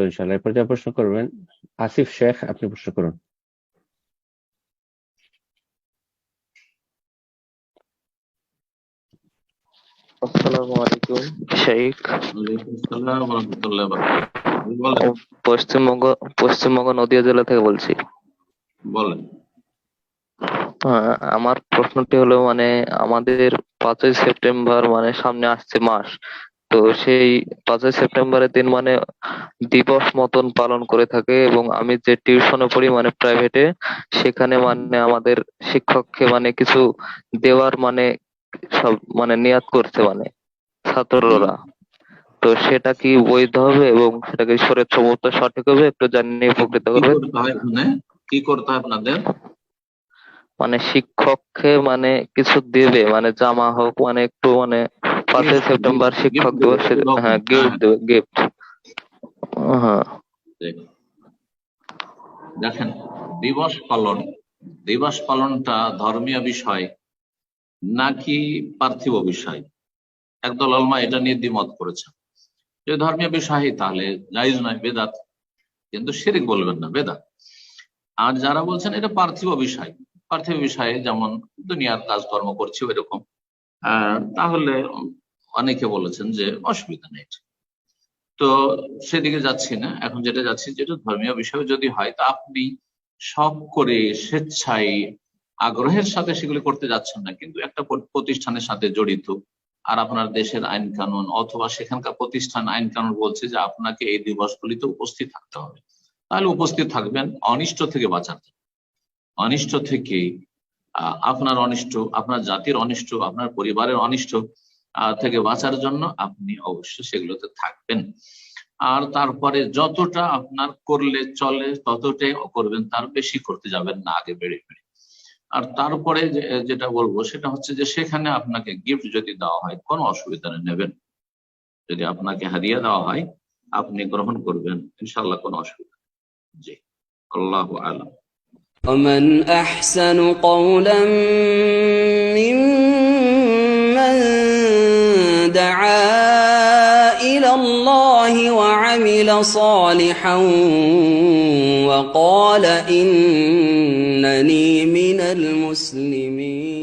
তো ইনশাআল্লাহ। এরপর যা প্রশ্ন করবেন আসিফ শেখ, আপনি প্রশ্ন করুন। আসসালামু আলাইকুম শেখ। ওয়ালাইকুম আসসালাম ওয়া রাহমাতুল্লাহি ওয়া বারাকাতুহু। বলেন পশ্চিমবঙ্গ নদিয়া জেলা থেকে বলছি। বলেন। আমার প্রশ্নটি হলো আমাদের 5ই সেপ্টেম্বর সামনে আসছে মাস, তো সেই 5ই সেপ্টেম্বরের দিন দিবস মতন পালন করে থাকে, এবং আমি যে টিউশনে পড়ি প্রাইভেটে, সেখানে আমাদের শিক্ষককে কিছু দেওয়ার সব নিয়াত করছে ছাত্ররা। তো সেটা কি বৈধ হবে এবং সেটা কি শরীয়তসম্মত সঠিক হবে, একটু জানিয়ে উপকৃত কি করবেন। করতে হয় এখানে? কি করতে হয় আপনাদের? শিক্ষককে কিছু দেবে, জামা হোক, একটু 5ই সেপ্টেম্বর শিক্ষক দেবে, দিবস, এরকম। হ্যাঁ গিফট দেবে, গিফট। হ্যাঁ, দেখেন, দিবস পালনটা ধর্মীয় বিষয় নাকি পার্থিব বিষয়? একদল উলামা এটা নিয়ে দ্বিমত করেছেন। যদি ধর্মীয় বিষয় তাহলে জায়েজ নয়, বেদাত, কিন্তু শিরক বলবেন না, বেদাত। আর যারা বলছেন এটা পার্থিব বিষয়ে যেমন দুনিয়ার কাজকর্ম করছি ওই রকম, তাহলে অনেকে বলেছেন যে অসুবিধা নেই। তো সেদিকে যাচ্ছি না, এখন যেটা যাচ্ছি, যেটা ধর্মীয় বিষয় যদি হয় তা আপনি শখ করে স্বেচ্ছায় আগ্রহের সাথে সেগুলি করতে যাচ্ছেন না, কিন্তু একটা প্রতিষ্ঠানের সাথে জড়িত, আর আপনার দেশের আইন কানুন অথবা সেখানকার প্রতিষ্ঠান আইন কানুন বলছে যে আপনাকে এই দিবসগুলিতে উপস্থিত থাকতে হবে, তাহলে উপস্থিত থাকবেন। অনিষ্ট থেকে বাঁচাতে, অনিষ্ট থেকে আপনার অনিষ্ট, আপনার জাতির অনিষ্ট, আপনার পরিবারের অনিষ্ট থেকে বাঁচার জন্য আপনি অবশ্যই সেগুলোতে থাকবেন। আর তারপরে যতটা আপনার করলে চলে ততটাই করবেন, তার বেশি করতে যাবেন না আগে বেড়ে বেড়ে। আর তারপরে যেটা বলবো সেটা হচ্ছে যে সেখানে আপনাকে গিফট যদি দেওয়া হয় কোনো অসুবিধা নেই, নেবেন। যদি আপনাকে হাদিয়া দেওয়া হয় আপনি গ্রহণ করবেন, ইনশাআল্লাহ কোনো অসুবিধা নেই। জি, আল্লাহু আ'লাম। ومن أحسن قولا ممن دعا إلى الله وعمل صالحا وقال إنني من المسلمين